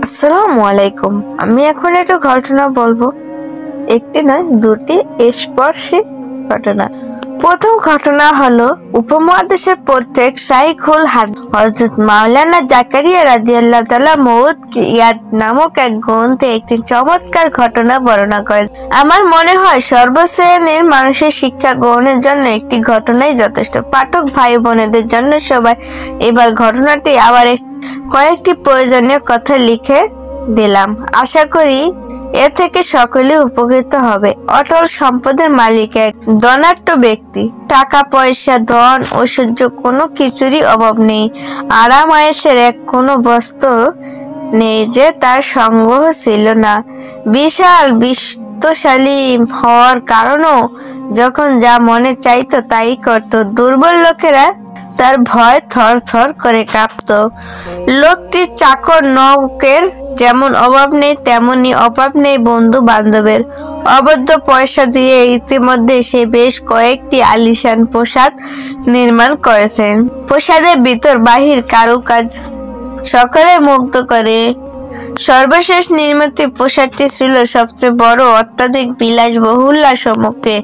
আসসালামু আলাইকুম। আমি এখন একটা ঘটনা বলবো। একটি নয়, দুটি স্পর্শী ঘটনা। প্রথম ঘটনা হলো উপমহাদেশের প্রত্যেক শাইখুল হযরত মাওলানা জাকারিয়া রাদিয়াল্লাহু তাআলা মউদ কি ইয়াদ নামক এক গ্রন্থে একটি চমৎকার ঘটনা বর্ণনা করেন। আমার মনে হয় সর্বশ্রেণীর মানুষের শিক্ষা গ্রহণের জন্য একটি ঘটনাই যথেষ্ট। পাঠক ভাই বোনেদের জন্য সবাই এবার ঘটনাটি আবার কয়েকটি প্রয়োজনীয় কথা লিখে দিলাম। আশা করি এ থেকে সকলে উপকৃত হবে। অটল সম্পদের মালিক এক ধনাঢ্য ব্যক্তি। টাকা পয়সা, ধন, ঐশ্বর্য কোনো কিছুরই অভাব নেই। আরাম আয়েশের এক কোনো বস্তু নেই যে তার সংগ্রহ ছিল না। বিশাল বিত্তশালী হওয়ার কারণও যখন যা মনে চাইতো তাই করত। দুর্বল লোকেরা তার ভয় থর থর করে কাঁপত। লোকটির চাকর নৌকের যেমন অভাব নেই, তেমনি অভাব নেই বন্ধু বান্ধবের। অবৈধ পয়সা দিয়ে ইতিমধ্যে সে বেশ কয়েকটি আলিশান প্রাসাদ নির্মাণ করেছেন। প্রাসাদের ভিতর বাহির কারুকাজ সকলে মুগ্ধ করে। সর্বশেষ নির্মিত প্রাসাদটি ছিল সবচেয়ে বড়। অত্যাধিক বিলাসবহুল্য সম্মুখে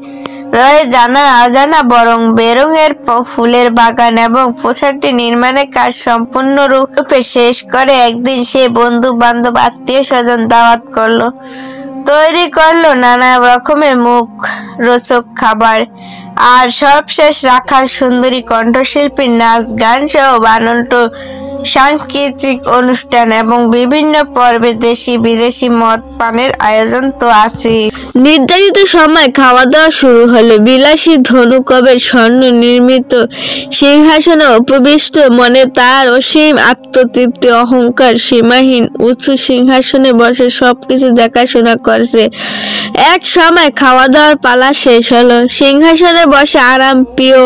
রয়ে জানা অজানা বরং বেরঙের ফুলের বাগান এবং প্রাসাদটি নির্মাণের কাজ সম্পূর্ণরূপে শেষ করে একদিন সে বন্ধু বান্ধব আত্মীয় স্বজন দাওয়াত করলো, তৈরি করলো নানা রকমের মুখ রোচক খাবার, আর সবশেষ রাখাল সুন্দরী কণ্ঠশিল্পীর নাচ গান সহ বানন্ট সাংস্কৃতিক অনুষ্ঠান এবং বিভিন্ন পর্বে দেশি বিদেশি মদ পানের আয়োজন তো আছে। নির্ধারিত সময় খাওয়া দাওয়া শুরু হলো। বিলাসী ধনুকবের স্বর্ণ নির্মিত সিংহাসনে উপবিষ্ট মনে তার অসীম আত্মতৃপ্তি, অহংকার সীমাহীন। উঁচু সিংহাসনে বসে সবকিছু দেখাশোনা করছে। এক সময় খাওয়া দাওয়ার পালা শেষ হলো। সিংহাসনে বসে আরাম প্রিয়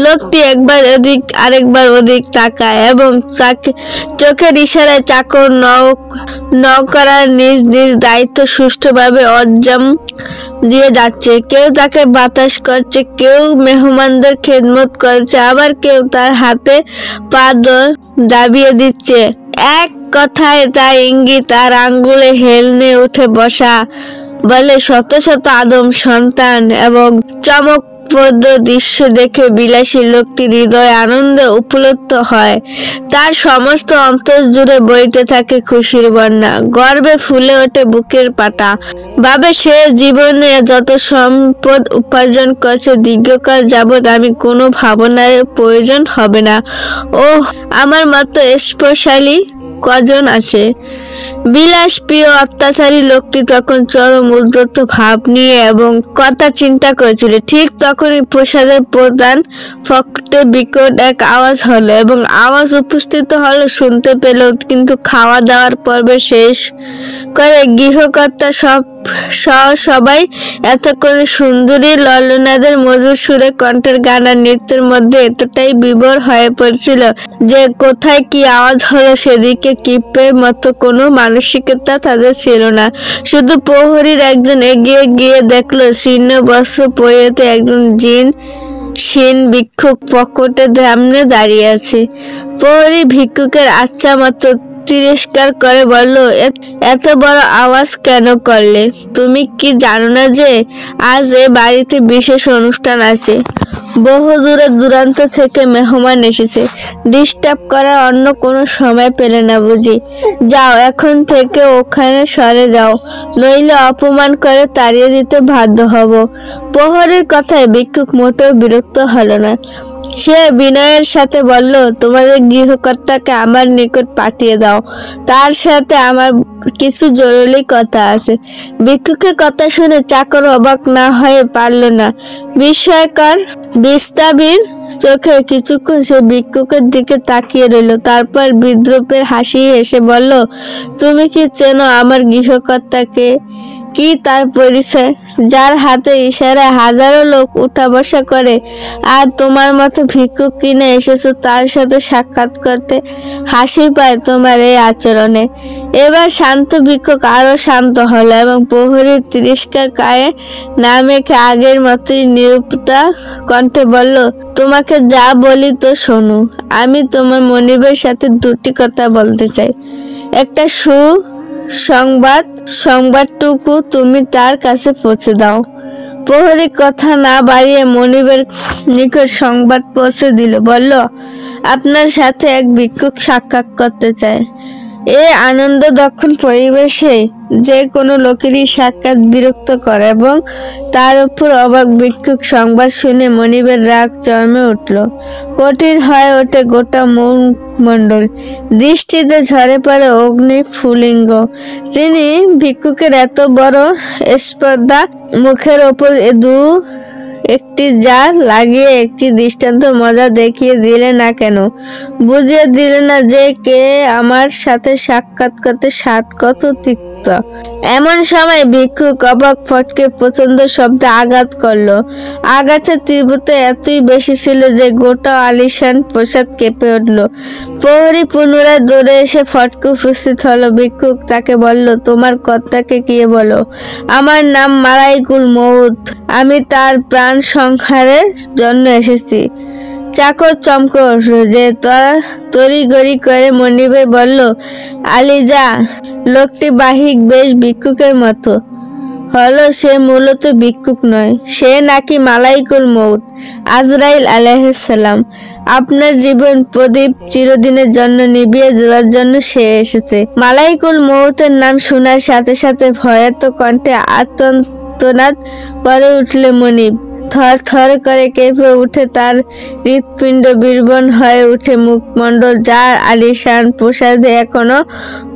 লোকটি একবার এদিক আরেকবার ওদিক তাকায় এবং চোখের ইশারায় চাকর নৌকরার নিজ নিজ দায়িত্ব সুষ্ঠুভাবে অঞ্জাম দিয়ে যাচ্ছে। কেউ তাকে বাতাস করছে, কেউ মেহমানদের খেদমত করছে, আবার কেউ তার হাতে পা দাবিয়ে দিচ্ছে। এক কথায় তার ইঙ্গিত আর আঙ্গুলে হেলনে উঠে বসা বলে শত শত আদম সন্তান এবং চমকপ্রদ দৃশ্য দেখে বিলাসী লোকটির হৃদয় আনন্দে উপলব্ধ হয়। তার সমস্ত অন্তর জুড়ে বইতে থাকে খুশির বন্যা। গর্বে ফুলে ওঠে বুকের পাটা। ভাবে সে জীবনে যত সম্পদ উপার্জন করছে দীর্ঘকাল যাবৎ আমি কোনো ভাবনার প্রয়োজন হবে না। ওহ, আমার মতো স্পর্শালী কজন আছে। বিলাস প্রিয় অত্যাচারী লোকটি তখন চরম উদ্ধত ভাব নিয়ে এবং কথা চিন্তা করেছিল। ঠিক তখনই প্রসাদের প্রধান ফটকে বিকট এক আওয়াজ হলো এবং আওয়াজ উপস্থিত হলো শুনতে পেল, কিন্তু খাওয়া দাওয়ার পর্ব শেষ করে গৃহকর্তা সবাই এতক্ষণে সুন্দরী ললনাদের মধুর সুরে কণ্ঠের গান আর নৃত্যের মধ্যে এতটাই বিভোর হয়ে পড়ছিল যে কোথায় কি আওয়াজ হলো সেদিকে কিপের মতো কোনো মানসিকতা তাদের ছিল না। শুধু প্রহরীর একজন এগিয়ে গিয়ে দেখলো শীর্ণ বস্ত্র পরিহিত একজন শীন ভিক্ষুক পকেটে সামনে দাঁড়িয়ে আছে। প্রহরী ভিক্ষুকের আচ্ছা মতো তিরস্কার করে বলল, এত বড় আওয়াজ কেন করলে? তুমি কি জানো না যে আজ এ বাড়িতে বিশেষ অনুষ্ঠান আছে? বহু দূরে দূরান্ত থেকে মেহমান এসেছে। ডিস্টার্ব করার অন্য কোনো সময় পেলে না বুঝি? যাও, এখন থেকে ওখানে সরে যাও, নইলে অপমান করে তাড়িয়ে দিতে বাধ্য হব। প্রহরীর কথায় ভিক্ষুক মোটেও বিরক্ত হলো না। সে বিনয়ের সাথে বলল, তোমাদের গৃহকর্তাকে আমার নিকট পাঠিয়ে দাও, তার সাথে আমার কিছু জরুরি কথা আছে। ভিক্ষুকের কথা শুনে চাকর অবাক না হয়ে পারল না। বিস্ময়কর বিস্তাবির চোখে কিছুক্ষণ সে ভিক্ষুকের দিকে তাকিয়ে রইল। তারপর বিদ্রুপের হাসি হেসে বলল, তুমি কি চেনো আমার গৃহকর্তাকে? কি তার পরিচয়, যার হাতে ইশারায় হাজারো লোক উঠা বসা করে, আর তোমার মতো ভিক্ষুক কিনে এসেছো তার সাথে সাক্ষাৎ করতে? হাসি পায় তোমার এই আচরণে। এবার শান্ত ভিক্ষুক আরো শান্ত হলো এবং প্রহরীর তিরস্কার গায়ে না মেখে আগের মতোই নিরুপতা কণ্ঠে বলল, তোমাকে যা বলি তো শোনো। আমি তোমার মনিবের সাথে দুটি কথা বলতে চাই। একটা সংবাদটুকু তুমি তার কাছে পৌঁছে দাও। প্রহরী কথা না বাড়িয়ে মনিবের নিকট সংবাদ পৌঁছে দিল। বলল, আপনার সাথে এক ভিক্ষুক সাক্ষাৎ করতে চায়। এই আনন্দ দক্ষিণ পরিবেশে যে কোনো লোকেরই সাক্ষাৎ বিরক্ত করে এবং তার উপর অবাক ভিক্ষুক সংবাদ শুনে মনিবের রাগ চরমে উঠল। কঠিন হয়ে ওঠে গোটা মুখমণ্ডল, দৃষ্টিতে ঝরে পড়ে অগ্নি ফুলিঙ্গ। তিনি ভিক্ষুকের এত বড় স্পর্ধা মুখের ওপর একটি যা লাগিয়ে একটি দৃষ্টান্ত মজা দেখিয়ে দিলে না কেন? বুঝিয়ে দিলে না যে কে আমার সাথে সাক্ষাৎ করতে স্বাদ কত তিক্ত। এমন সময় ভিক্ষুক অবাক ফটকে প্রচন্ড শব্দে আঘাত করলো। আঘাতের তীব্রতা এতই বেশি ছিল যে গোটা আলিশান প্রসাদ কেঁপে উঠল। প্রহরী পুনরায় দৌড়ে এসে ফটকে উপস্থিত হলো। ভিক্ষুক তাকে বলল, তোমার কর্তাকে গিয়ে বলো আমার নাম মালাইকুল মউত, আমি তার প্রাণ সংহারের জন্য এসেছি। চাকর চমকর যে তড়িগড়ি করে মনিবে বলল, আলী যা। লোকটি বাহিক বেশ ভিক্ষুকের মতো হলো, সে মূলত ভিক্ষুক নয়, সে নাকি মালাইকুল মউত, আজরাইল আলাইহিস সালাম। আপনার জীবন প্রদীপ চিরদিনের জন্য নিভিয়ে দেওয়ার জন্য সে এসেছে। মালাইকুল মউতের নাম শোনার সাথে সাথে ভয়ার্ত কণ্ঠে আর্তনাদ করে উঠলে মনিব। থর থর করে কেঁপে উঠে তার হৃৎপিণ্ড, বির্বন হয়ে উঠে মুখমণ্ডল, যার আলিশান প্রসাদে এখনো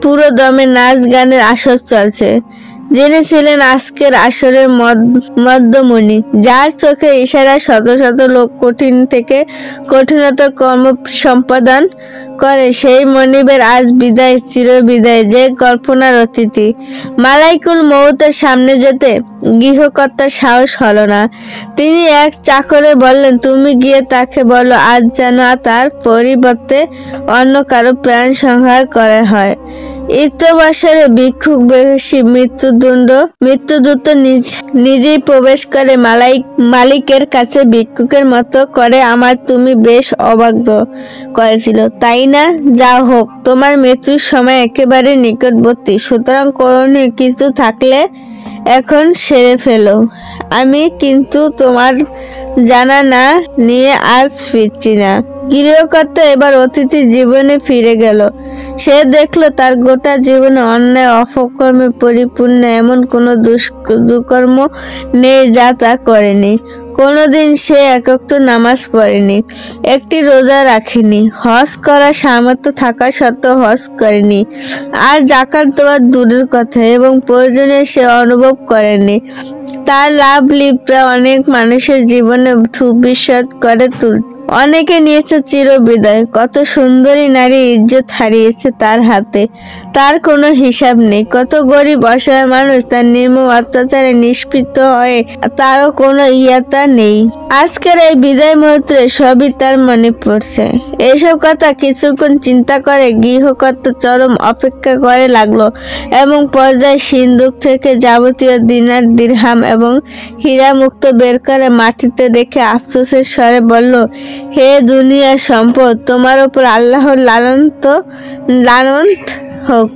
পুরো দমে নাচ গানের আসর চলছে। যিনি ছিলেন আজকের আসরের মধ্যমণি, যার চোখে ইশারা শত শত লোক কঠিন থেকে কঠিনতর কর্ম সম্পাদন করে, সেই মনিবের আজ বিদায়, চিরবিদায়, যে কল্পনার অতিথি। মালাইকুল মউতের সামনে যেতে গৃহকর্তার সাহস হলো না। তিনি এক চাকরে বললেন, তুমি গিয়ে তাকে বলো আজ যেন তার পরিবর্তে অন্য কারো প্রাণ সংহার করা হয়। ইত্যবসরে ভিক্ষুক বেশি মৃত্যুদূত নিজেই প্রবেশ করে মালিকের কাছে ভিক্ষুকের মতো করে, আমার তুমি বেশ অবাধ্য করেছিল, তাই না? যা হোক, তোমার মৃত্যুর সময় একেবারে নিকটবর্তী, সুতরাং করণীয় কিছু থাকলে এখন সেরে ফেলো। আমি কিন্তু তোমার জানা না নিয়ে আজ ফিরছি না। গৃহকর্তা এবার অতিথি জীবনে ফিরে গেল। সে দেখলো তার গোটা জীবনে অন্যায় অপকর্মে পরিপূর্ণ এমন কোনো দুষ্কর্ম নেই যা তা করেনি। কোনোদিন সে একক নামাজ পড়েনি, একটি রোজা রাখেনি, হজ করার সামর্থ্য থাকা সত্ত্বেও হজ করেনি, আর জাকাত দেওয়া দূরের কথা, এবং প্রয়োজনে সে অনুভব করেনি। তার লাভ লিপ্রা অনেক মানুষের জীবনে ভবিষ্যৎ করে তুলছে। অনেকে নিয়েছে চিরবিদায়, কত সুন্দরী নারী ইজ্জত হারিয়েছে তার হাতে, তার কোনো হিসাব নেই। কত গরিব অসহায় মানুষ তার নির্মম অত্যাচারে নিষ্পৃত হয়ে, তারও কোনো ইয়াতা নেই। আজকের এই বিদায় মুহূর্তে সবই তার মনে পড়ছে। এইসব কথা কিছুক্ষণ চিন্তা করে গৃহকর্তা চরম অপেক্ষা করে লাগলো, এবং পর্যায় সিন্দুক থেকে যাবতীয় দিনার দিরহাম এবং হীরা মুক্ত বের করে মাটিতে রেখে আফসোসের স্বরে বলল, হে দুনিয়ার সম্পদ, তোমার উপর আল্লাহর লানত হোক।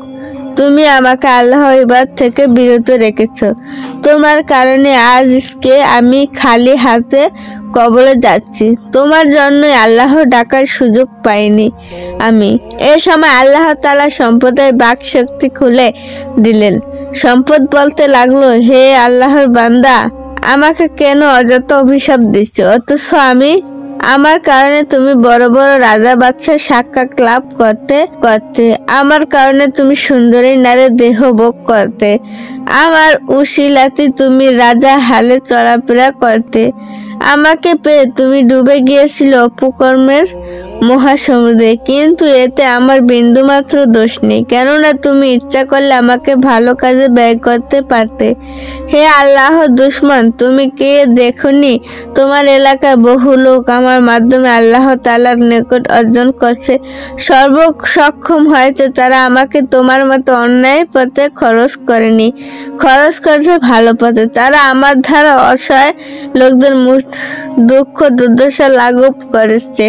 তুমি আমাকে আল্লাহর ইবাদত থেকে বিরত রেখেছ। তোমার কারণে আজকে আমি খালি হাতে কবরে যাচ্ছি। তোমার জন্যই আল্লাহর ডাকার সুযোগ পাইনি আমি। এ সময় আল্লাহ তাআলা সম্পদের বাক শক্তি খুলে দিলেন। সম্পদ বলতে লাগলো, হে আল্লাহর বান্দা, আমাকে কেন অযথা অভিশাপ দিচ্ছ? অথচ আমার কারণে তুমি বড় বড় রাজা বাদশাহ সাক্ষাৎ লাভ করতে, আমার কারণে তুমি সুন্দরী নারীর দেহ ভোগ করতে, আমার উশিলাতে তুমি রাজা হালে চলাফেরা করতে। আমাকে পেয়ে তুমি ডুবে গিয়েছিল অপকর্মের মহাসমুদ্রে, কিন্তু এতে আমার বিন্দুমাত্র দোষ নেই, কেননা তুমি ইচ্ছা করলে আমাকে ভালো কাজে ব্যয় করতে পারতে। হে আল্লাহর দুশমন, তুমি কে দেখনি তোমার এলাকার বহু লোক আমার মাধ্যমে আল্লাহ তাআলার নিকট অর্জন করছে, সর্বসক্ষম হয়েছে, তারা আমাকে তোমার মতো অন্যায় পথে খরচ করেনি, খরচ করেছে ভালো পথে। তারা আমার দ্বারা অসহায় লোকদের দুঃখ দুর্দশা লাঘব করেছে।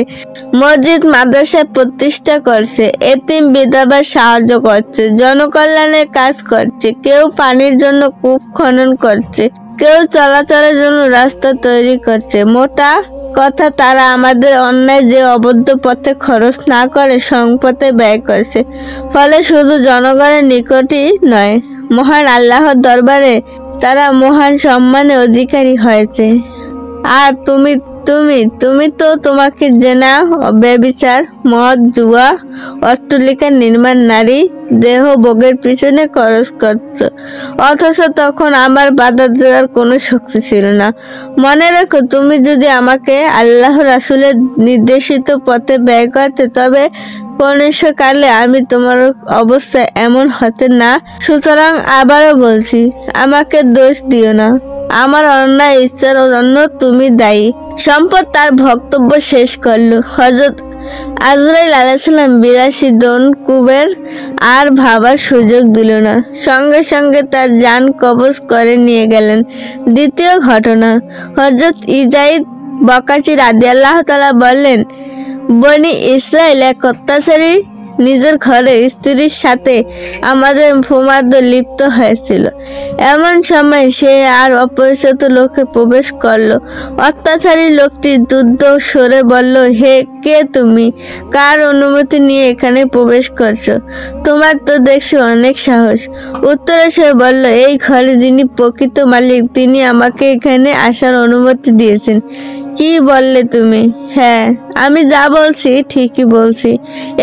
মোট মসজিদ মাদ্রাসা প্রতিষ্ঠা করছে, এতিম বিধবার সাহায্য করছে, জনকল্যাণের কাজ করছে, কেউ পানির জন্য কূপ খনন করছে, কেউ চলাচলের জন্য রাস্তা তৈরি করছে। মোটা কথা, তারা আমাদের অন্যায় যে অবৈধ পথে খরচ না করে সংপথে ব্যয় করছে। ফলে শুধু জনগণের নিকটই নয়, মহান আল্লাহর দরবারে তারা মহান সম্মানের অধিকারী হয়েছে। আর তুমি তুমি তুমি তো তোমাকে জেনা, ব্যভিচার, মদ, জুয়া, অট্টালিকা নির্মাণ, নারী দেহ ভোগের পিছনে খরচ করছো, অথচ তখন আমার বাধা দেওয়ার কোনো শক্তি ছিল না। মনে রেখো, তুমি যদি আমাকে আল্লাহ রাসূলের নির্দেশিত পথে ব্যয় করতে, তবে কনিষ্ঠকালে আমি তোমার অবস্থা এমন হতে না। সুতরাং আবারও বলছি, আমাকে দোষ দিও না, আমার অন্যায় ইচ্ছার জন্য তুমি দায়ী। সম্পদ তার বক্তব্য শেষ করল। হযরত আজরাইল আলাইহিস সালাম ৮২ দন কুবের আর ভাবার সুযোগ দিল না, সঙ্গে সঙ্গে তার জান কবজ করে নিয়ে গেলেন। দ্বিতীয় ঘটনা, হযরত ইজাইদ বকাচি রাদিয়াল্লাহু তাআলা বললেন, বনি ইসরাইল এক অত্যাচারী নিজের ঘরে স্ত্রীর সাথে আমাদের ভূমাদ্য লিপ্ত হয়েছিল। এমন সময় সে আর অপরিচিত লোকে প্রবেশ করলো। অত্যাচারী লোকটি দুধ সরে বলল, হে, কে তুমি? কার অনুমতি নিয়ে এখানে প্রবেশ করছো? তোমার তো দেখছি অনেক সাহস। উত্তরে সে বলল, এই ঘরে যিনি প্রকৃত মালিক তিনি আমাকে এখানে আসার অনুমতি দিয়েছেন। কি বললে তুমি? হ্যাঁ, আমি যা বলছি ঠিকই বলছি।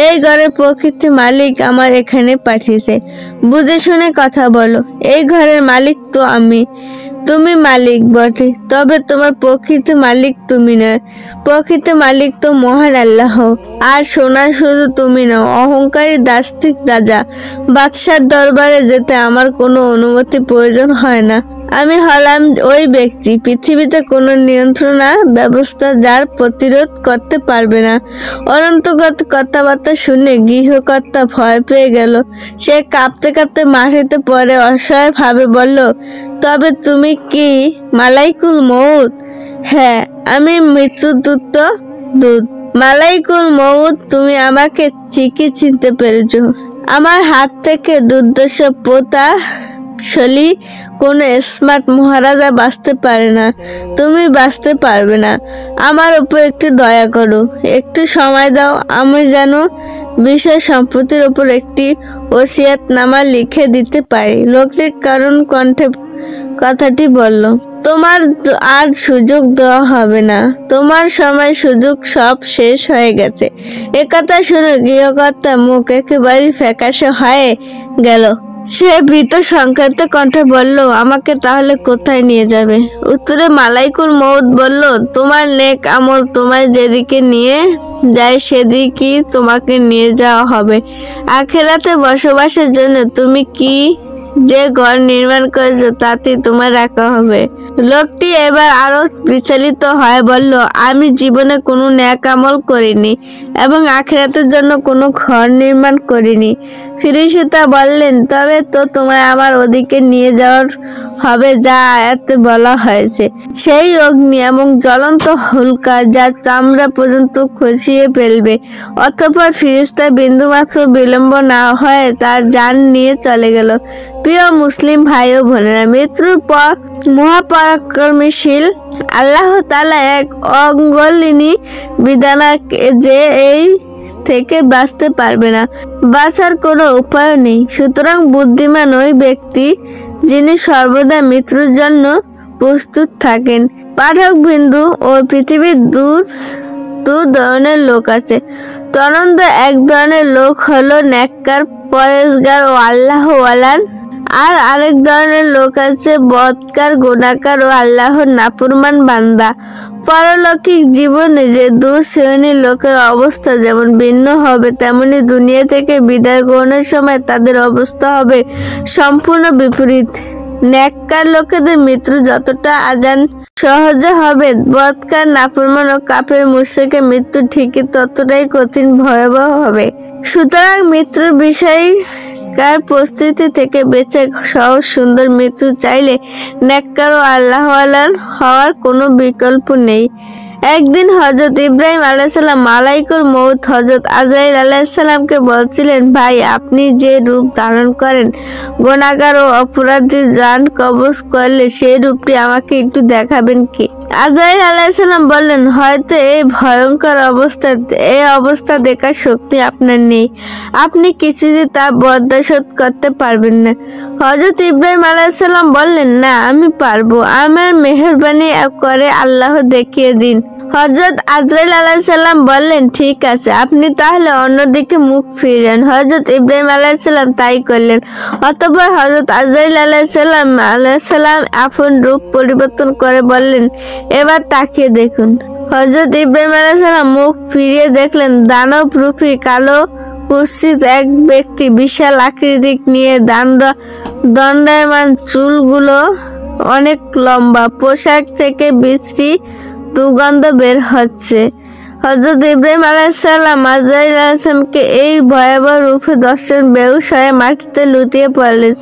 এই ঘরের প্রকৃত মালিক আমার এখানে পাঠিয়েছে। বুঝে শুনে কথা বলো। এই ঘরের মালিক তো আমি। তুমি মালিক বটে, তবে তোমার প্রকৃত মালিক তুমি নয়। প্রকৃত মালিক তো মহান আল্লাহ। আর শোনা, শুধু তুমি নও, অহংকারী দাস্তিক রাজা বাদশার দরবারে যেতে আমার কোনো অনুমতি প্রয়োজন হয় না। আমি হলাম ওই ব্যক্তি, পৃথিবীতে কোনো নিয়ন্ত্রণা ব্যবস্থা যার প্রতিরোধ করতে পারবে না। অনন্তগত কথাবার্তা শুনে গৃহকর্তা ভয় পেয়ে গেল। সে কাঁপতে কাঁপতে মাটিতে পড়ে অসহায় ভাবে বলল, তবে তুমি কি মালাইকুল মউত? হ্যাঁ, আমি মৃত্যুদূত। মালাইকুল মউত, তুমি আমাকে ঠিকই চিনতে পেরেছো। আমার হাত থেকে দুর্দর্শ পোতা শলি কোনো স্মার্ট মহারাজা বাঁচতে পারে না। তুমি বাঁচতে পারবে না। আমার উপর একটু দয়া করো, একটু সময় দাও। আমি যেন বিষয় সম্পত্তির উপর একটি ওসিয়তনামা লিখে দিতে পারি। লোকটির কারণ কণ্ঠে কথাটি বলল, তোমার আর সুযোগ দেওয়া হবে না। তোমার সময় সুযোগ সব শেষ হয়ে গেছে। একথা শুনে গৃহকর্তার মুখ একেবারে ফ্যাকাশে হয়ে গেল। সে ভীত সংকেত কণ্ঠে বলল, আমাকে তাহলে কোথায় নিয়ে যাবে? উত্তরে মালাইকুল মউত বলল, তোমার নেক আমল তোমায় যেদিকে নিয়ে যায় সেদিকেই তোমাকে নিয়ে যাওয়া হবে। আখিরাতে বসবাসের জন্য তুমি কি যে ঘর নির্মাণ করেছো তাতে তোমার রাখা হবে। লোকটি এবার আরো বিচলিত হয়ে বলল, আমি জীবনে কোনো নেক আমল করিনি এবং আখিরাতের জন্য কোনো ঘর নির্মাণ করিনি। ফিরিস্তা বললেন, তবে তো তোমায় আমার ওদিকে নিয়ে যাওয়ার হবে যা আয়াতে বলা হয়েছে, সেই অগ্নি এবং জ্বলন্ত হুলকা যা চামড়া পর্যন্ত খসিয়ে ফেলবে। অতঃপর ফিরিস্তা বিন্দুমাত্র বিলম্ব না হয়ে তার জান নিয়ে চলে গেল। প্রিয় মুসলিম ভাই ও বোনেরা, মৃত্যুর পর মহাপরাক্রমশীল আল্লাহ তাআলা এক অঙ্গলিনী বিধান যে এই থেকে বাঁচতে পারবে না, বাঁচার কোনো উপায় নেই। সুতরাং বুদ্ধিমান ওই ব্যক্তি যিনি সর্বদা মৃত্যুর জন্য প্রস্তুত থাকেন। পাঠক বিন্দু ও পৃথিবীর দু ধরনের লোক আছে। তদন্ত এক ধরনের লোক হলো নেককার, পরেশগার ও আল্লাহওয়ালার। আর আরেক ধরনের লোক আছে বদকার, গুনাহগার ও আল্লাহর নাফরমান বান্দা। পারলৌকিক জীবনে যে দু শ্রেণীর লোকের অবস্থা যেমন ভিন্ন হবে, তেমনি দুনিয়া থেকে বিদায় গ্রহণের সময় তাদের অবস্থা হবে সম্পূর্ণ বিপরীত। নেককার লোকেদের মৃত্যু যতটা আজান সহজে হবে, বদকার, নাফরমান ও কাফের মুশরিকের মৃত্যু ঠিকই ততটাই কঠিন ভয়াবহ হবে। সুতরাং মৃত্যুর বিষয়কার পরিস্থিতি থেকে বেঁচে সহজ সুন্দর মৃত্যু চাইলে নেককার ও আল্লাহওয়ালার হওয়ার কোনো বিকল্প নেই। একদিন হযরত ইব্রাহিম আলাইহিসসালাম মালাইকুল মউত হযরত আজরাইল আলাইহিসসালামকে বলছিলেন, ভাই আপনি যে রূপ ধারণ করেন, গুনাহগার ও অপরাধী জান কবজ করলে সেই রূপটি আমাকে একটু দেখাবেন কি? আজরাইল আলাইহিসসালাম বললেন, হয়তো এই ভয়ঙ্কর অবস্থা দেখার শক্তি আপনার নেই, আপনি কিছুতেই তা বরদাশত করতে পারবেন না। হযরত ইব্রাহিম আলাইহিসসালাম বললেন, না আমি পারবো, আমার মেহেরবানি করে আল্লাহ দেখিয়ে দিন। হযরত আজরাইল আলাইহিসসালাম বললেন, ঠিক আছে, আপনি তাহলে অন্যদিকে মুখ ফিরান। হযরত ইব্রাহিম আলাইহিসসালাম তাই করলেন। অতঃপর হযরত আজরাইল আলাইহিসসালাম আপন রূপ পরিবর্তন করে বললেন, এবার তাকিয়ে দেখুন। হযরত ইব্রাহিম আলাইহিসসালাম মুখ ফিরিয়ে দেখলেন দানব রূপী কালো কুৎসিত এক ব্যক্তি, বিশাল আকৃতি নিয়ে দণ্ডায়মান, চুলগুলো অনেক লম্বা, পোশাক থেকে বিশ্রী দুর্গন্ধ বের হচ্ছে। হযরত ইব্রাহিম আলাইহিসসালাম আজরাইল আলাইহিসসালামকে এই ভয়াবহ রূপে দর্শন বেহুশ হয়ে মাটিতে লুটিয়ে পড়লেন।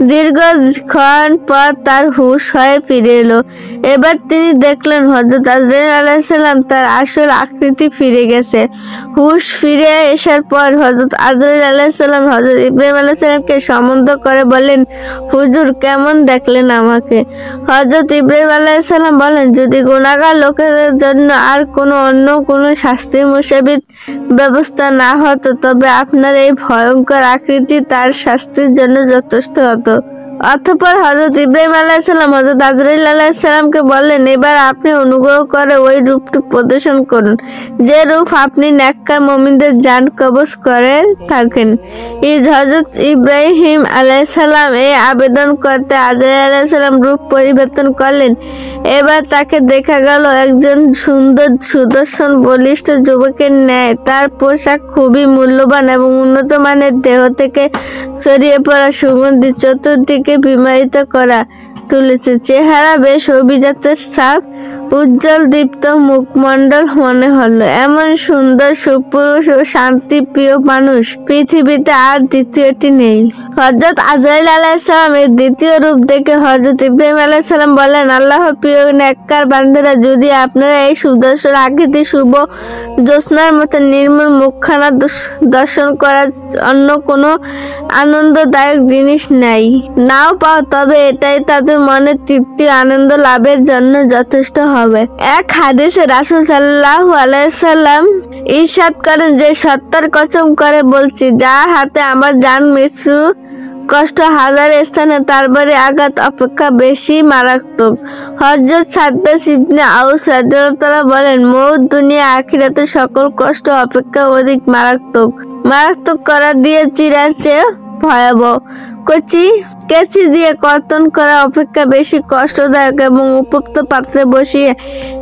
দীর্ঘক্ষণ পর তার হুঁশ হয়ে ফিরে এলো। এবার তিনি দেখলেন হযরত আজরাইল আলাইহিসসালাম তার আসল আকৃতি ফিরে গেছে। হুঁশ ফিরে আসার পর হযরত আজরাইল আলাইহিসসালাম হযরত ইব্রাহিম আলাইহিসসালামকে সম্বোধন করে বললেন, হুজুর কেমন দেখলেন আমাকে? হযরত ইব্রাহিম আলাইহিসসালাম বলেন, যদি গুনাহগার লোকেদের জন্য আর অন্য কোনো শাস্তির মুসাবিত ব্যবস্থা না হতো, তবে আপনার এই ভয়ঙ্কর আকৃতি তার শাস্তির জন্য যথেষ্ট হতো। অতঃপর হযরত ইব্রাহিম আলাইহিসসালাম হযরত আজরাইল আলাইহিসসালামকে বললেন, এবার আপনি অনুগ্রহ করে ওই রূপটি প্রদর্শন করুন, যে রূপ আপনি নেককার মুমিনদের জান কবজ করে থাকেন। হযরত ইব্রাহিম আলাইহিসসালাম এই আবেদন করতে আজরাইল আলাইহিসসালাম রূপ পরিবর্তন করলেন। এবার তাকে দেখা গেল একজন সুন্দর সুদর্শন বলিষ্ঠ যুবকের ন্যায়। তার পোশাক খুবই মূল্যবান এবং উন্নত মানের, দেহ থেকে ছড়িয়ে পড়া সুগন্ধি চতুর্দিকে বিমারিত করা তুলেছে। চেহারা বেশ অভিজাতের ছাপ, উজ্জ্বল দীপ্ত মুখমণ্ডল মনে হলো। এমন সুন্দর সুপুরুষ ও শান্তিপ্রিয় মানুষ পৃথিবীতে আর দ্বিতীয়টি নেই। হযরত আজরাইল আলাইহিসসালাম এর দ্বিতীয় রূপ দেখে হযরত ইব্রাহিম আলাইহিসসালাম বললেন, আল্লাহর প্রিয় নেককার বান্দারা, যদি আপনারা এই সুদর্শন আকৃতি শুভ জ্যোৎস্নার মতো নির্মল মুখখানা দর্শন করার অন্য কোনো আনন্দদায়ক জিনিস নাও পাও, তবে এটাই তাদের মনে তৃপ্তি আনন্দ লাভের জন্য যথেষ্ট হবে। এক হাদিসে রাসূল সাল্লাল্লাহু আলাইহি সাল্লাম ইরশাদ করেন যে, সত্তার কসম করে বলছি, যার হাতে আমার জান মৃত্যু কষ্ট হাজার স্থানে তরবারি আঘাত অপেক্ষা বেশি মারাত্মক। হযরত সাদ্দাস ইবনে আউস রাদিয়াল্লাহু বলেন, মউত দুনিয়া আখিরাতের সকল কষ্ট অপেক্ষা অধিক মারাত্মক করা দিয়ে চিরার চেয়ে ভয়াবহ। কেচি দিয়ে কর্তন করা অপেক্ষা বেশি কষ্টদায়ক এবং উপযুক্ত পাত্রে বসিয়ে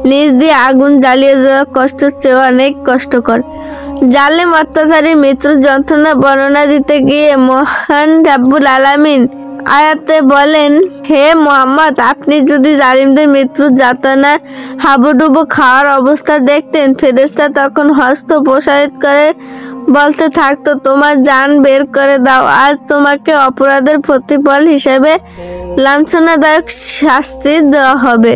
নিজ দিয়ে আগুন জ্বালিয়ে দেওয়া কষ্টের চেয়ে অনেক কষ্টকর। জালেম অত্যাচারী মৃত্যুর যন্ত্রণা বর্ণনা দিতে গিয়ে মহান রাব্বুল আলামিন আয়াতে বলেন, হে মুহাম্মদ, আপনি যদি জালিমদের মৃত্যুর যাতনা হাবুডুবু খাওয়ার অবস্থা দেখতেন, ফেরেশতা তখন হস্ত প্রসারিত করে বলতে থাকতো, তোমার জান বের করে দাও, আজ তোমাকে অপরাধের প্রতিফল হিসেবে লাঞ্ছনাদায়ক শাস্তি দেওয়া হবে।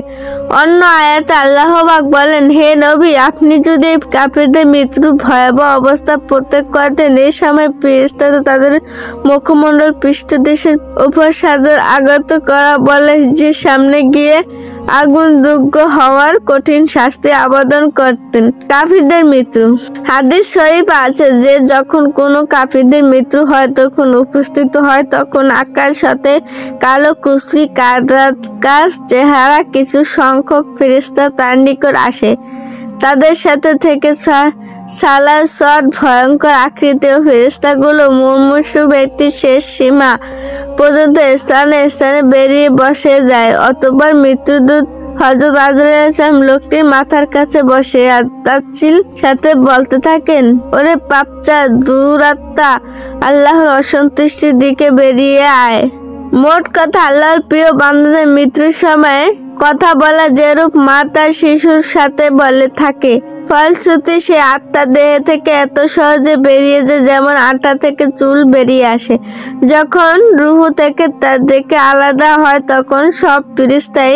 অন্য আয়াতে আল্লাহ পাক বলেন, হে নবী, আপনি যদি কাফিরদের মৃত্যুর ভয়াবহ অবস্থা প্রত্যক্ষ করতেন, এই সময় ফেরেশতারা তাদের মুখমণ্ডল পৃষ্ঠদেশের উপর সাদর আগত করা বলে যে সামনে গিয়ে আগুন যোগ্য হওয়ার কঠিন শাস্তি আবেদন করতেন। কাফিরদের মৃত্যু। হাদিস শরীফ আছে যে যখন কোনো কাফিরদের মৃত্যু হয়, তখন উপস্থিত হয় তখন আকার সাথে কালো কুচি কাদাকার চেহারা কিছু সংখ্যক ফেরেশতা তার নিকট আসে। তাদের সাথে থেকে সালাসট ভয়ঙ্কর আকৃতির ফেরেশতাগুলো মুমূর্ষু ব্যক্তির শেষ সীমা পর্যন্ত স্থানে স্থানে বেরিয়ে বসে যায়। অতঃপর মৃত্যুদূত হযরত আজরাইল আলাইহিসসালাম লোকটির মাথার কাছে বসে তাচ্ছিল সাথে বলতে থাকেন, ওরে পাপচা দুরাত্মা, আল্লাহর অসন্তুষ্টির দিকে বেরিয়ে আয়। মোট কথা, আল্লাহর প্রিয় বান্দাদের মৃত্যুর সময় কথা বলা যেরূপ মা তার শিশুর সাথে বলে থাকে। ফলশ্রুতি সে আত্মা দেহ থেকে এত সহজে বেরিয়ে যায় যেমন আটা থেকে চুল বেরিয়ে আসে। যখন রুহু থেকে আলাদা হয় তখন সব ফেরেশতাই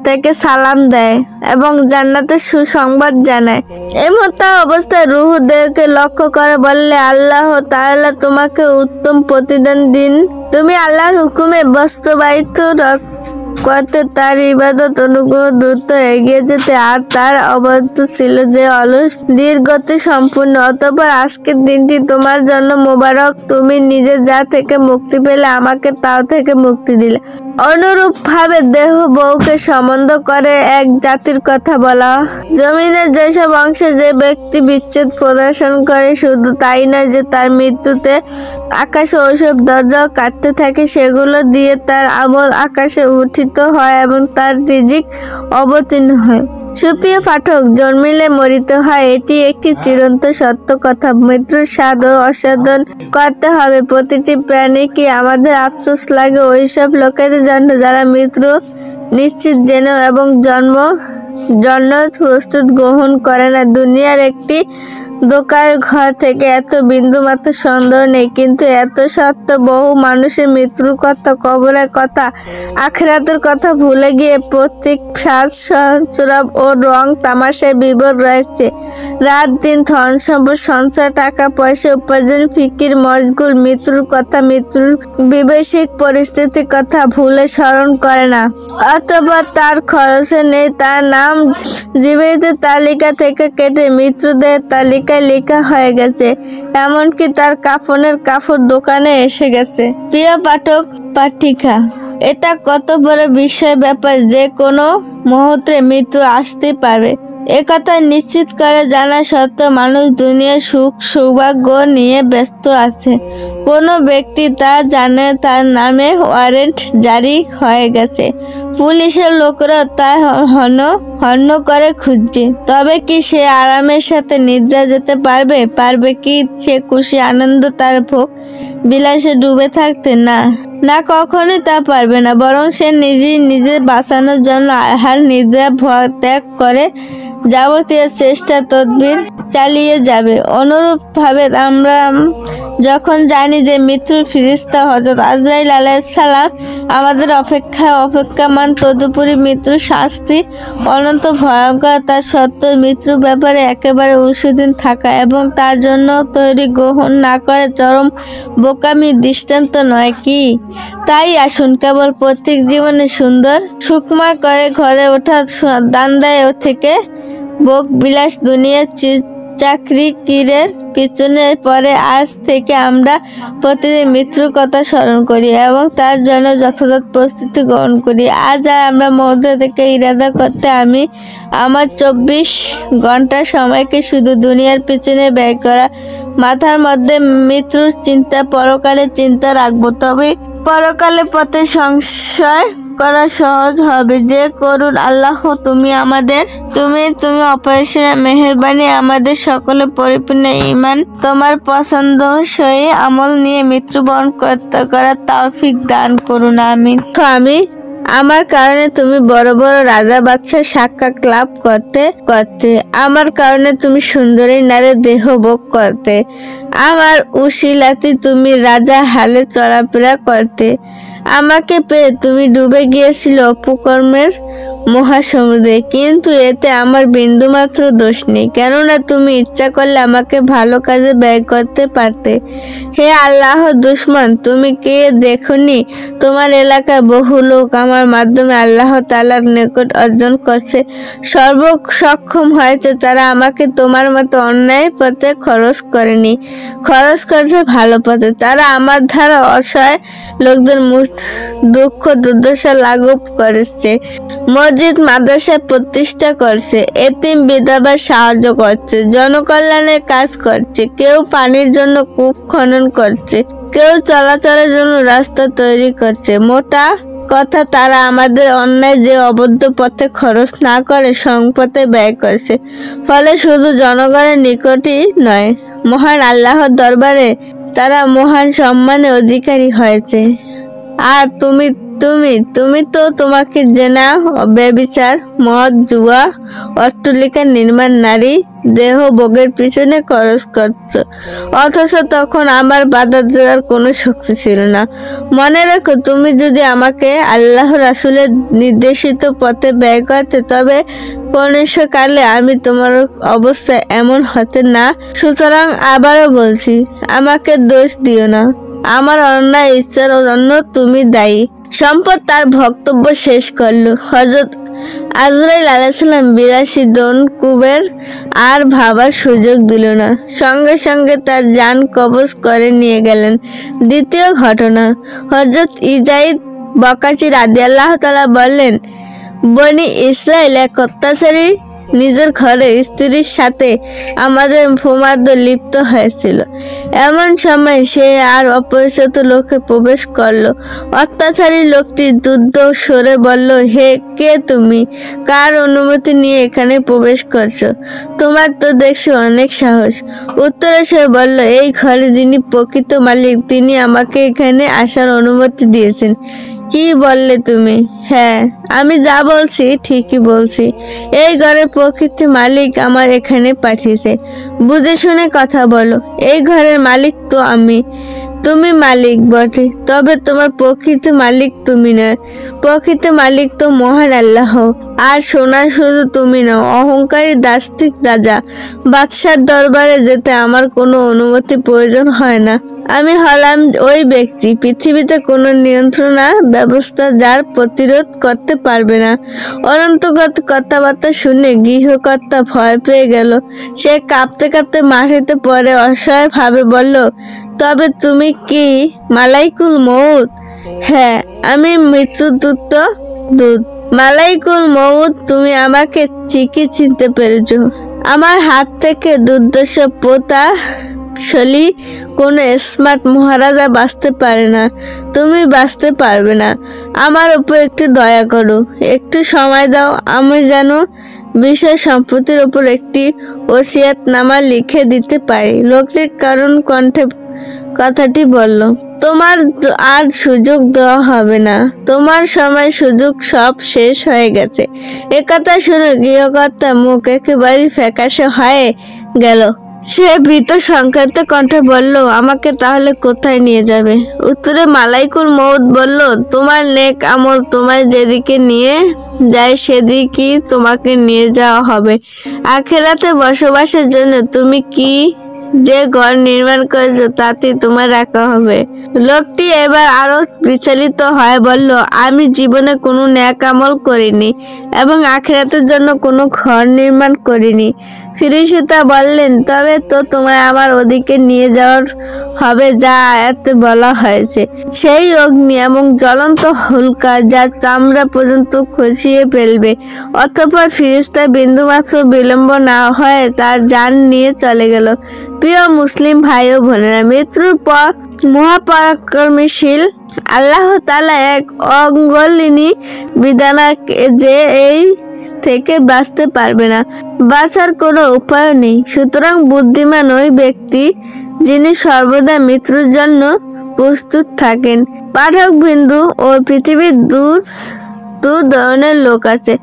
তাকে সালাম দেয় এবং জান্নাতের সুসংবাদ জানায়। এমত অবস্থায় রুহু দেহকে লক্ষ্য করে বললে, আল্লাহ তাআলা তোমাকে উত্তম প্রতিদান দিন। তুমি আল্লাহর হুকুমে বাস্তবায়িত করতে, তার ইবাদত অনুগ্রহ দ্রুত এগিয়ে যেতে, আর তার অবাধ্য ছিল যে অলস ধীরগতি সম্পূর্ণ। অতঃপর আজকের দিনটি তোমার জন্য মোবারক। তুমি নিজে যা থেকে মুক্তি পেলে আমাকে তাও থেকে মুক্তি দিলে। অনুরূপ ভাবে দেহ বউকে সম্বন্ধ করে এক জাতির কথা বলা। জমিনের যেসব অংশে যে ব্যক্তি বিচ্ছেদ প্রদর্শন করে, শুধু তাই নয় যে তার মৃত্যুতে আকাশে ওইসব দরজাও কাটতে থাকে, সেগুলো দিয়ে তার আমল আকাশে উত্থিত হয় এবং তার রিজিক অবতীর্ণ হয়। সুপ্রিয় পাঠক, জন্মিলে মরিতে হয়, এটি একটি চিরন্ত সত্য কথা। মৃত্যুর স্বাদ ও আস্বাদন করতে হবে। প্রতিটি প্রাণী কি আমাদের আফসোস লাগে ওইসব লোকেদের জন্য যারা মৃত্যু নিশ্চিত জেনেও এবং জন্য প্রস্তুত গ্রহণ করে না। দুনিয়ার একটি দোকার ঘর থেকে এত বিন্দুমাত্র সন্দেহ নেই, কিন্তু এত সত্য বহু মানুষের মৃত্যুর কথা, কবরের কথা, আখিরাতের কথা ভুলে গিয়ে প্রত্যেক সাজ সরঞ্জাম ও রং তামাশায় বিভোর রয়েছে। রাত দিন ধন সম্পদ সঞ্চয়, টাকা পয়সা উপার্জন, ফিকির মশগুল। মৃত্যুর কথা, মৃত্যুর বিবেশিক পরিস্থিতির কথা ভুলে স্মরণ করে না, অথবা তার খরচে নেই। তার নাম জীবিতের তালিকা থেকে কেটে মৃত্যুদের তালিকায় লেখা হয়ে গেছে, এমনকি তার কাফনের কাপড় দোকানে এসে গেছে। প্রিয় পাঠক পাঠিকা, এটা কত বড় বিস্ময় ব্যাপার যে কোনো মুহূর্তে মৃত্যু আসতে পারে। একথা নিশ্চিত করে জানা সত্ত্বেও মানুষ দুনিয়ার সুখ সৌভাগ্য নিয়ে ব্যস্ত আছে। কোনো ব্যক্তি তা জানে, তার নামে ওয়ারেন্ট জারি হয়ে গেছে, পুলিশের লোকরা তা হন্য করে খুঁজছে। তবে কি সে আরামের সাথে নিদ্রা যেতে পারবে কি সে খুশি আনন্দ তার ভোগ বিলাসে ডুবে থাকতে? না, কখনোই তা পারবে না। বরং সে নিজে বাঁচানোর জন্য আহার নিদ্রা ভয় ত্যাগ করে যাবতীয় চেষ্টা তদবির চালিয়ে যাবে। অনুরূপ ভাবে আমরা যখন জানি যে মৃত্যুর ফেরেশতা হযরত আজরাইল আলাইহিস সালাম আমাদের অপেক্ষামান, তদুপরি মৃত্যুর শাস্তি অনন্ত ভয়ঙ্কর, তার সত্ত্বেও মৃত্যুর ব্যাপারে একেবারে উদাসীন থাকা এবং তার জন্য তৈরি গ্রহণ না করে চরম বোকামি দৃষ্টান্ত নয় কি? তাই আসুন কেবল প্রত্যেক জীবনে সুন্দর সুখময় করে ঘরে ওঠা দান্দায় থেকে ভোগ বিলাস দুনিয়ার চাকরি কিরের পিছনে পরে আজ থেকে আমরা প্রতিদিন মৃত্যুর কথা স্মরণ করি এবং তার জন্য যথাযথ প্রস্তুতি গ্রহণ করি। আজ আর আমরা মধ্যে থেকে ইরাদা করতে আমি আমার 24 ঘন্টার সময়কে শুধু দুনিয়ার পিছনে ব্যয় করা, মাথার মধ্যে মৃত্যুর চিন্তা, পরকালের চিন্তা রাখবো। তবে পরকালের পথে সংশয় করা সহজ হবে। যে করুন আল্লাহ, তুমি অপরিসীম মেহেরবানি, আমাদের সকলে পরিপূর্ণ ঈমান, তোমার পছন্দসই আমল নিয়ে মৃত্যুবরণ করার তৌফিক দান করুন। আমিন। আমার কারণে তুমি বড় বড় রাজা বাদশাহ সাক্ষাৎ লাভ করতে, আমার কারণে তুমি সুন্দরী নারী দেহ ভোগ করতে, আমার উশিলাতে তুমি রাজা হালে চলাফেরা করতে। আমাকে পেয়ে তুমি ডুবে গিয়েছিল অপকর্মের মহাসমুদ্রে, কিন্তু এতে আমার বিন্দুমাত্র দোষ নেই, কেননা তুমি ইচ্ছা করলে আমাকে ভালো কাজে ব্যয় করতে পারতে। হে আল্লাহর দুশমন, তুমি কে দেখনি তোমার এলাকার বহু লোক আমার মাধ্যমে আল্লাহ তাআলার নিকট অর্জন করছে, সক্ষম হয়েছে। তারা আমাকে তোমার মতো অন্যায় পথে খরচ করেনি, খরচ করেছে ভালো পথে। তারা আমার দ্বারা অসহায় লোকদের দুঃখ দুর্দশা লাঘব করেছে, মসজিদ মাদ্রাসা প্রতিষ্ঠা করছে, এতিম বিধবা সাহায্য করছে, জনকল্যাণের কাজ করছে, কেউ পানির জন্য কূপ খনন করছে, কেউ চলাচলের জন্য রাস্তা তৈরি করছে। মোটা কথা, তারা আমাদের অন্যায় যে অবৈধ পথে খরচ না করে সংপথে ব্যয় করছে। ফলে শুধু জনগণের নিকটই নয়, মহান আল্লাহর দরবারে তারা মহান সম্মানের অধিকারী হয়েছে। আর তুমি তুমি তুমি তো তোমাকে জেনা, ব্যভিচার, মদ, জুয়া, অট্টালিকা নির্মাণ, নারী দেহ ভোগের পিছনে খরচ করছো, অথচ তখন আমার বাধা দেওয়ার কোনো শক্তি ছিল না। মনে রাখো, তুমি যদি আমাকে আল্লাহ রাসূলের নির্দেশিত পথে ব্যয় করতে, তবে কনিষ্ঠকালে আমি তোমার অবস্থা এমন হতে না। সুতরাং আবারও বলছি, আমাকে দোষ দিও না, আমার অন্যায় ইচ্ছার জন্য তুমি দায়ী। সম্পদ তার বক্তব্য শেষ করলো। হযরত আজরাইল আলাইহিস সালাম ৮২ দন কুবের আর ভাবার সুযোগ দিল না, সঙ্গে সঙ্গে তার জান কবজ করে নিয়ে গেলেন। দ্বিতীয় ঘটনা, হযরত ইজাইদ বকাচি রাদিয়াল্লাহু তাআলা বললেন, বনি ইসরাইল এক অত্যাচারী নিজের ঘরে স্ত্রীর সাথে আমাদের ভূমাদ্য লিপ্ত হয়েছিল। এমন সময় সে আর অপরিচিত লোকে প্রবেশ করলো। অত্যাচারী লোকটি দুধ সরে বলল, হে কে তুমি? কার অনুমতি নিয়ে এখানে প্রবেশ করছো? তোমার তো দেখছি অনেক সাহস। উত্তরে সে বলল, এই ঘরে যিনি প্রকৃত মালিক তিনি আমাকে এখানে আসার অনুমতি দিয়েছেন। কি বললে তুমি? হ্যাঁ, আমি যা বলছি ঠিকই বলছি। এই ঘরের প্রকৃত মালিক আমার এখানে পাঠিয়েছে। বুঝে শুনে কথা বলো। এই ঘরের মালিক তো আমি। তুমি মালিক বটে, তবে তোমার প্রকৃত মালিক তুমি না। প্রকৃত মালিক তো মহান আল্লাহ। আর সোনা শুধু তুমি নাও, অহংকারী দাস্তিক রাজা। বাদশার দরবারে যেতে আমার কোনো অনুমতি প্রয়োজন হয় না। আমি হলাম ওই ব্যক্তি, পৃথিবীতে কোনো নিয়ন্ত্রণা ব্যবস্থা যার প্রতিরোধ করতে পারবে না। অনন্তগত কথাবার্তা শুনে গৃহকর্তা ভয় পেয়ে গেল। সে কাঁপতে কাঁপতে মাটিতে পড়ে অসহায় ভাবে বলল, তবে তুমি কি মালাইকুল মউত? হ্যাঁ, আমি মৃত্যুদূত দূত। মালাইকুল মউত, তুমি আমাকে ঠিকই চিনতে পেরেছ। আমার হাত থেকে দুর্দর্শ পোতা শলি কোনো স্মার্ট মহারাজা বাঁচতে পারে না। তুমি বাঁচতে পারবে না। আমার উপর একটু দয়া করো, একটু সময় দাও। আমি যেন বিষয় সম্পত্তির উপর একটি ওসিয়তনামা লিখে দিতে পারি। লোকটির কারণ কণ্ঠে কথাটি বলল, তোমার আর সুযোগ দেওয়া হবে না। তোমার সময় সুযোগ সব শেষ হয়ে গেছে। একথা শুনে গৃহকর্তার মুখ একেবারে ফ্যাকাশে হয়ে গেল। সে ভীত সংকেত কণ্ঠে বলল, আমাকে তাহলে কোথায় নিয়ে যাবে? উত্তরে মালাইকুল মউত বলল, তোমার নেক আমল তোমায় যেদিকে নিয়ে যায় সেদিকেই তোমাকে নিয়ে যাওয়া হবে। আখিরাতে বসবাসের জন্য তুমি কি যে ঘর নির্মাণ করেছো তাতেই তোমার রাখা হবে। লোকটি এবার আরো বিচলিত হয়ে বলল, আমি জীবনে কোনো নেক আমল করিনি এবং আখিরাতের জন্য কোনো ঘর নির্মাণ করিনি। ফিরিশতা বললেন, তবে তো তোমায় আমার ওদিকে নিয়ে যাওয়ার হবে যা আয়াতে বলা হয়েছে, সেই অগ্নি এবং জ্বলন্ত হুলকা যা চামড়া পর্যন্ত খসিয়ে ফেলবে। অতঃপর ফিরিস্তা বিন্দুমাত্র বিলম্ব না হয়ে তার জান নিয়ে চলে গেল। প্রিয় মুসলিম ভাই ও বোনেরা, মৃত্যুর পর মহাপরাক্রমশীল আল্লাহ তাআলা এক অঙ্গলিনী বিধানাকে যে এই থেকে বাঁচতে পারবে না, বাঁচার কোনো উপায় নেই। সুতরাং বুদ্ধিমান ওই ব্যক্তি যিনি সর্বদা মৃত্যুর জন্য প্রস্তুত থাকেন। পাঠক বিন্দু ও পৃথিবীর দু ধরনের লোক আছে।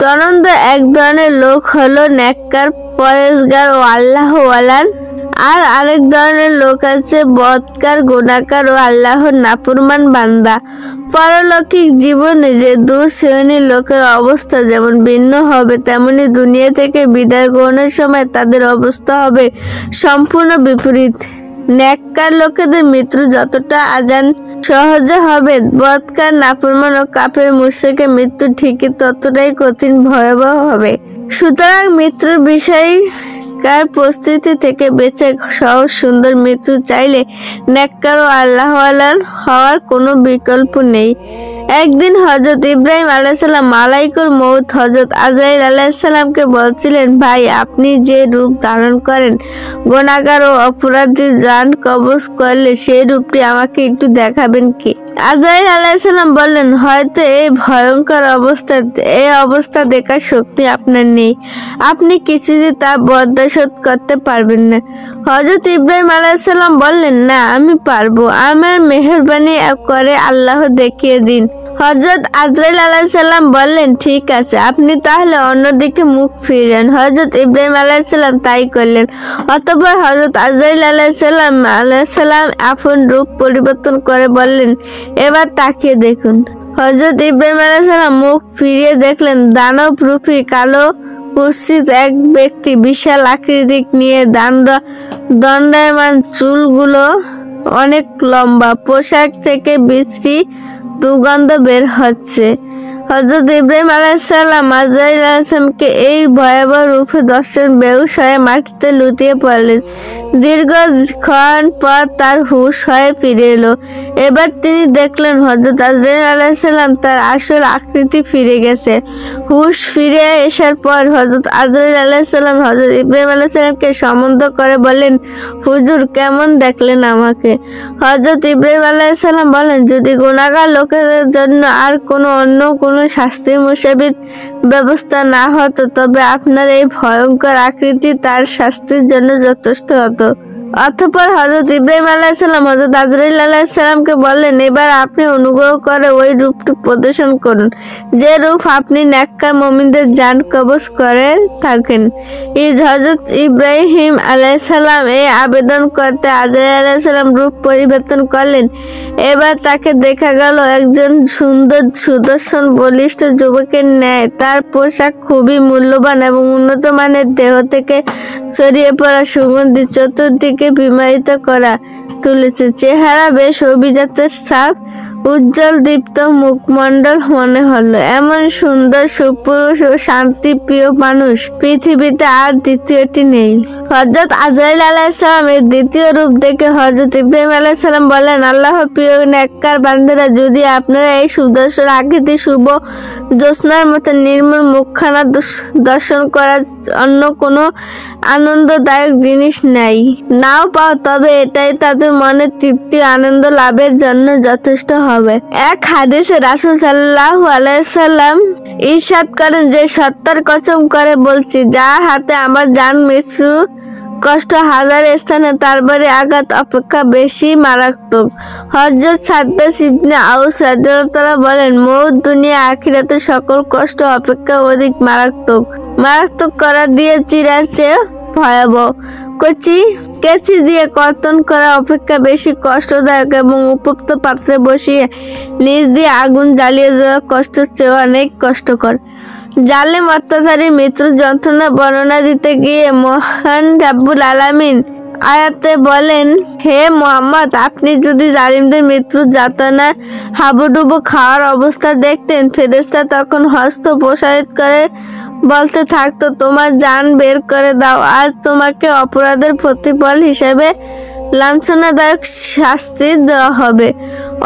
তদন্ত এক ধরনের লোক হলো নেককার, পরেশগার ও আল্লাহওয়ালার। আর আরেক ধরনের লোক আছে বদকার, গুনাহগার ও আল্লাহর নাফরমান বান্দা। পারলৌকিক জীবনে যে দু শ্রেণীর লোকের অবস্থা যেমন ভিন্ন হবে, তেমনি দুনিয়া থেকে বিদায় গ্রহণের সময় তাদের অবস্থা হবে সম্পূর্ণ বিপরীত। নেককার লোকেদের মৃত্যু যতটা আজান সহজে হবে, বদকার, নাফরমান ও কাফের মুশরিকের মৃত্যু ঠিকই ততটাই কঠিন ভয়াবহ হবে। সুতরাং মৃত্যুর বিষয় কার পরিস্থিতি থেকে বেঁচে সহজ সুন্দর মৃত্যু চাইলে নেককার ও আল্লাহওয়ালার হওয়ার কোনো বিকল্প নেই। একদিন হযরত ইব্রাহিম আলাইহিস সালাম মালাইকুল মউত হযরত আজরাইল আলাইহিস সালামকে বলছিলেন, ভাই, আপনি যে রূপ ধারণ করেন, গুনাহগার ও অপরাধীর জান কবজ করলে সেই রূপটি আমাকে একটু দেখাবেন কি? আজরাইল আলাইহিস সালাম বললেন, হয়তো এই ভয়ঙ্কর অবস্থা দেখার শক্তি আপনার নেই। আপনি কিছুতে তা বরদাশত করতে পারবেন না। হযরত ইব্রাহিম আলাইহিস সালাম বললেন, না, আমি পারবো। আমার মেহেরবানি করে আল্লাহ দেখিয়ে দিন। হযরত আজরাইল আলাইহিস সালাম বললেন, ঠিক আছে, আপনি তাহলে অন্যদিকে মুখ ফিরেন। হযরত ইব্রাহিম আলাইহিস সালাম তাই করলেন। অতঃপর হযরত আজরাইল আলাইহিস সালাম আপন রূপ পরিবর্তন করে বললেন, এবার তাকিয়ে দেখুন। হযরত ইব্রাহিম আলাইহিস সালাম মুখ ফিরিয়ে দেখলেন দানব রূপী কালো কুৎসিত এক ব্যক্তি, বিশাল আকৃতি নিয়ে দণ্ডায়মান, চুলগুলো অনেক লম্বা, পোশাক থেকে বিশ্রী দুর্গন্ধ বের হচ্ছে। হযরত ইব্রাহিম আলাইহিস সালাম আজরাইল আলাইহিস সালামকে এই ভয়াবহ রূপে দর্শন বেহুশ হয়ে মাটিতে লুটিয়ে পড়লেন। দীর্ঘক্ষণ পর তার হুঁশ হয়ে ফিরে এলো। এবার তিনি দেখলেন হযরত আজরাইল আলাইহিস সালাম তার আসল আকৃতি ফিরে গেছে। হুঁশ ফিরে আসার পর হযরত আজরাইল আলাইহিস সালাম হযরত ইব্রাহিম আলাইহিস সালামকে সম্বোধন করে বললেন, হুজুর, কেমন দেখলেন আমাকে? হযরত ইব্রাহিম আলাইহিস সালাম বলেন, যদি গুনাহগার লোকেদের জন্য আর অন্য কোনো শাস্তির মুসাবিত ব্যবস্থা না হতো তবে আপনার এই ভয়ঙ্কর আকৃতি তার শাস্তির জন্য যথেষ্ট হতো। অতঃপর হযরত ইব্রাহিম আলাইহিস সালাম হযরত আজরাইল আলাইহিস সালামকে বললেন, এবার আপনি অনুগ্রহ করে ওই রূপটি প্রদর্শন করুন যে রূপ আপনি নেককার মুমিনদের জান কবজ করে থাকেন। হযরত ইব্রাহিম আলাইহিস সালাম এই আবেদন করতে আজরাইল আলাইহিস সালাম রূপ পরিবর্তন করলেন। এবার তাকে দেখা গেল একজন সুন্দর, সুদর্শন, বলিষ্ঠ যুবকের ন্যায়। তার পোশাক খুবই মূল্যবান এবং উন্নত মানের, দেহ থেকে ছড়িয়ে পড়া সুগন্ধি চতুর্দিকে বিমারিত করা তুলেছে। চেহারা বেশ অভিজাতের ছাপ, উজ্জ্বল দীপ্ত মুখমণ্ডল মনে হলো। এমন সুন্দর, সুপুরুষ ও শান্তিপ্রিয় মানুষ পৃথিবীতে আর দ্বিতীয়টি নেই। হযরত আজরাইল আলাইহিস সালামের দ্বিতীয় রূপ দেখে হযরত ইব্রাহিম আলাইহিস সালাম বললেন, আল্লাহর প্রিয় নেককার বান্দারা, যদি আপনারা এই সুদর্শন আকৃতি শুভ জ্যোৎস্নার মতো নির্মল মুখখানা দর্শন করার অন্য কোনো আনন্দদায়ক জিনিস নাও পাও, তবে এটাই তাদের মনের তৃপ্তি ও আনন্দ লাভের জন্য যথেষ্ট হবে। এক হাদিসে রাসূল সাল্লাল্লাহু আলাইহি ওয়াসাল্লাম ইরশাদ করেন যে, সত্তার কসম করে বলছি, যার হাতে আমার জান, মৃত্যু কষ্ট হাজার স্থানে তরবারি আঘাত অপেক্ষা বেশি মারাত্মক। হযরত সাদ্দাত ইবনে আউস রাদিয়াল্লাহু বলেন, মউত দুনিয়া আখিরাতে সকল কষ্ট অপেক্ষা অধিক মারাত্মক করা দিয়ে চিরার চেয়ে ভয়াবহ। কেচি দিয়ে কর্তন করা অপেক্ষা বেশি কষ্টদায়ক এবং উপযুক্ত পাত্রে বসিয়ে নিজ দিয়ে আগুন জ্বালিয়ে দেওয়া কষ্টের চেয়ে অনেক কষ্টকর। জালিম অত্যাচারী মৃত্যুর যন্ত্রণা বর্ণনা দিতে গিয়ে মহান রাব্বুল আলামিন আয়াতে বলেন, হে মুহাম্মদ, আপনি যদি জালিমদের মৃত্যুর যাতনা হাবুডুবু খাওয়ার অবস্থা দেখতেন, ফেরেশতা তখন হস্ত প্রসারিত করে বলতে থাকতো, তোমার জান বের করে দাও, আজ তোমাকে অপরাধের প্রতিফল হিসেবে লাঞ্ছনাদায়ক শাস্তি দেওয়া হবে।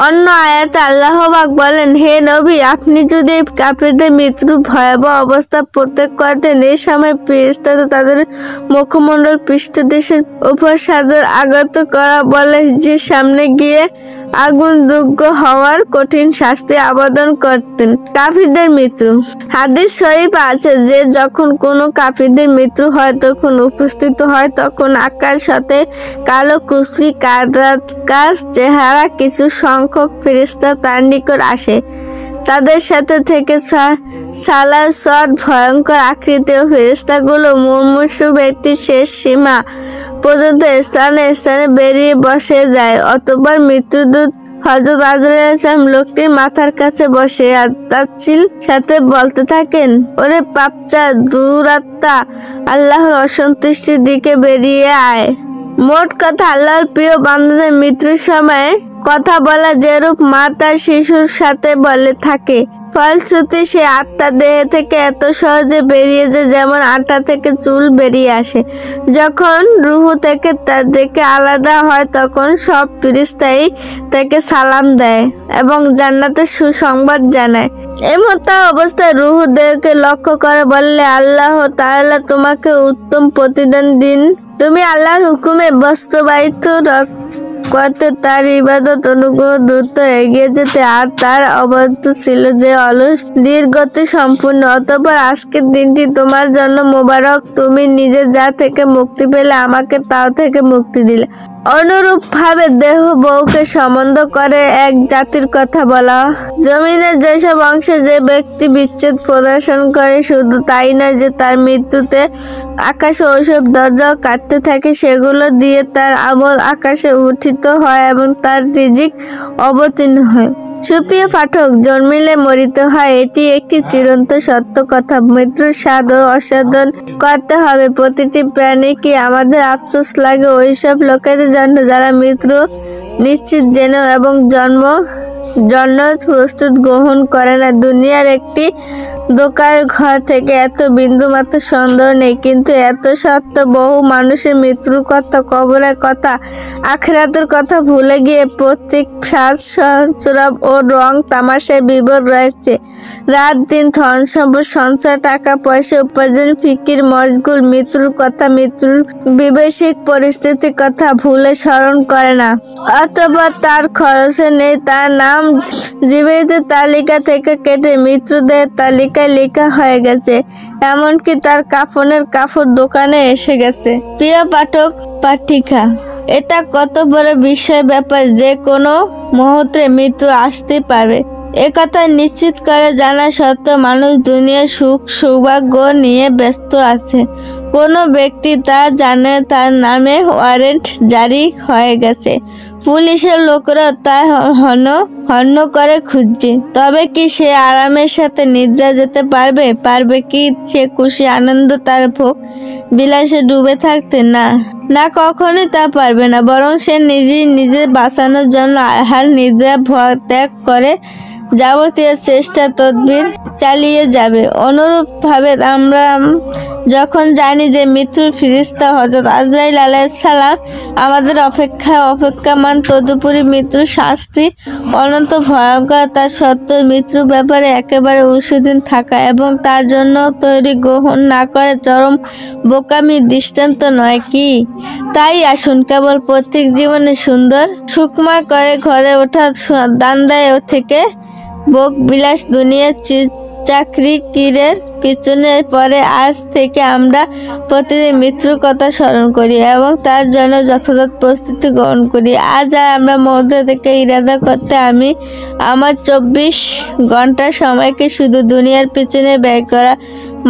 অন্য আয়াতে আল্লাহ পাক বলেন, হে নবী, আপনি যদি কাফিরদের মৃত্যুর ভয়াবহ অবস্থা প্রত্যক্ষ করতেন, এই সময় ফেরেশতারা তাদের মুখমণ্ডল পৃষ্ঠদেশের উপর সাদর আগত করা বলে যে সামনে গিয়ে আগুন দগ্ধ হওয়ার কঠিন শাস্তি আবেদন করতেন। কাফিরদের মৃত্যু। হাদিস শরীফ আছে যে যখন কোনো কাফিরদের মৃত্যু হয় তখন উপস্থিত হয় তখন আকার সাথে কালো কুশ্রী কাদাকার চেহারা কিছু সংখ্যক ফেরেশতা তার নিকট আসে। তাদের সাথে থেকে সালাসট ভয়ঙ্কর আকৃতির ফেরেশতাগুলো মুমূর্ষু ব্যক্তির শেষ সীমা পর্যন্ত স্থানে স্থানে বেরিয়ে বসে যায়। অতঃপর মৃত্যুদূত হযরত আজরাইল আলাইহিস সালাম লোকটির মাথার কাছে বসে তাচ্ছিল সাথে বলতে থাকেন, ওরে পাপচা দুরাত্মা, আল্লাহর অসন্তুষ্টির দিকে বেরিয়ে আয়। মোট কথা, আল্লাহর প্রিয় বান্দাদের মৃত্যুর সময় কথা বলা যেরূপ মা তার শিশুর সাথে বলে থাকে, ফলশ্রুতি সে আত্মা দেহ থেকে এত সহজে বেরিয়ে যায় যেমন আটা থেকে চুল বেরিয়ে আসে। যখন রূহ থেকে তার দিকে আলাদা হয় তখন সব ফেরেশতাই তাকে সালাম দেয় এবং জান্নাতের সুসংবাদ জানায়। এমতো অবস্থায় রূহ দেহকে লক্ষ্য করে বললে, আল্লাহ তাআলা তোমাকে উত্তম প্রতিদান দিন। তুমি আল্লাহর হুকুমে বাস্তবায়িত করতে, তার ইবাদত অনুগ্রহ দ্রুত এগিয়ে যেতে, আর তার অবাধ্য ছিল যে অলস ধীরগতি সম্পূর্ণ। অতঃপর আজকের দিনটি তোমার জন্য মোবারক, তুমি নিজে যা থেকে মুক্তি পেলে আমাকে তাও থেকে মুক্তি দিলে। অনুরূপভাবে দেহ বউকে সম্বন্ধ করে এক জাতির কথা বলা। জমিনের যেসব অংশে যে ব্যক্তি বিচ্ছেদ প্রদর্শন করে, শুধু তাই নয় যে তার মৃত্যুতে আকাশে ওইসব দরজাও কাঁদতে থাকে, সেগুলো দিয়ে তার আমল আকাশে উত্থিত হয় এবং তার রিজিক অবতীর্ণ হয়। সুপ্রিয় পাঠক, জন্মিলে মরিতে হয়, এটি একটি চিরন্ত সত্য কথা। মৃত্যুর স্বাদ ও আস্বাদন করতে হবে। প্রতিটি প্রাণী কি আমাদের আফসোস লাগে ওইসব লোকেদের জন্য যারা মৃত্যু নিশ্চিত জেনেও এবং জন্য প্রস্তুত গ্রহণ করে না। দুনিয়ার একটি দোকার ঘর থেকে এত বিন্দুমাত্র সন্দেহ নেই, কিন্তু এত সত্য বহু মানুষের মৃত্যুর কথা, কবরের কথা, আখিরাতের কথা ভুলে গিয়ে প্রত্যেক সাজ সরঞ্জাম ও রং তামাশায় বিভোর রয়েছে। রাত দিন ধন সম্পদ সঞ্চয়, টাকা পয়সা উপার্জন, ফিকির মশগুল, মৃত্যুর কথা, মৃত্যুর বিবেশিক পরিস্থিতির কথা ভুলে স্মরণ করে না, অথবা তার খরচে নেই। তার নাম জীবিতের তালিকা থেকে কেটে মৃত্যুদের তালিকায় লেখা হয়ে গেছে, এমনকি তার কাফনের কাপড় দোকানে এসে গেছে। প্রিয় পাঠক পাঠিকা, এটা কত বড় বিস্ময় ব্যাপার যে কোনো মুহূর্তে মৃত্যু আসতে পারে। একথা নিশ্চিত করে জানা সত্ত্বেও মানুষ দুনিয়ার সুখ সৌভাগ্য নিয়ে ব্যস্ত আছে। কোনো ব্যক্তি তা জানে, তার নামে ওয়ারেন্ট জারি হয়ে গেছে, পুলিশের লোকরা তা হন্য করে খুঁজছে। তবে কি সে আরামের সাথে নিদ্রা যেতে পারবে কি সে খুশি আনন্দ তার ভোগ বিলাসে ডুবে থাকতে? না, কখনোই তা পারবে না। বরং সে নিজে বাঁচানোর জন্য আহার নিদ্রা ভয় ত্যাগ করে যাবতীয় চেষ্টা তদবির চালিয়ে যাবে। অনুরূপভাবে আমরা যখন জানি যে মৃত্যুর ফিরিস্তা হযরত আজরাইল আলাইহিস সালাম আমাদের অপেক্ষামান, তদুপরি মৃত্যুর শাস্তি অনন্ত ভয়ঙ্কর, তার সত্ত্বেও মৃত্যুর ব্যাপারে একেবারে উদাসীন থাকা এবং তার জন্য তৈরি গ্রহণ না করে চরম বোকামির দৃষ্টান্ত নয় কি? তাই আসুন কেবল প্রত্যেক জীবনে সুন্দর সুখময় করে ঘরে ওঠা দান্দায় থেকে ভোগ বিলাস দুনিয়ার চাকরি কিরের পিছনে পরে আজ থেকে আমরা প্রতিদিন মৃত্যুর কথা স্মরণ করি এবং তার জন্য যথাযথ প্রস্তুতি গ্রহণ করি। আজ আর আমরা মধ্য থেকে ইরাদা করতে আমি আমার 24 ঘন্টার সময়কে শুধু দুনিয়ার পিছনে ব্যয় করা,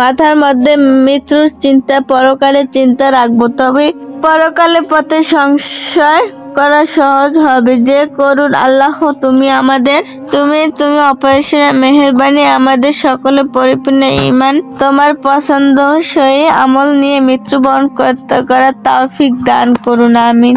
মাথার মধ্যে মৃত্যুর চিন্তা, পরকালের চিন্তা রাখবো। তবে পরকালে পথে সংশয় করা সহজ হবে। যে করুন আল্লাহ, তুমি অপারেশনের মেহেরবানি, আমাদের সকলে পরিপূর্ণ ঈমান, তোমার পছন্দসই আমল নিয়ে মৃত্যুবরণ করার তৌফিক দান করুন। আমিন।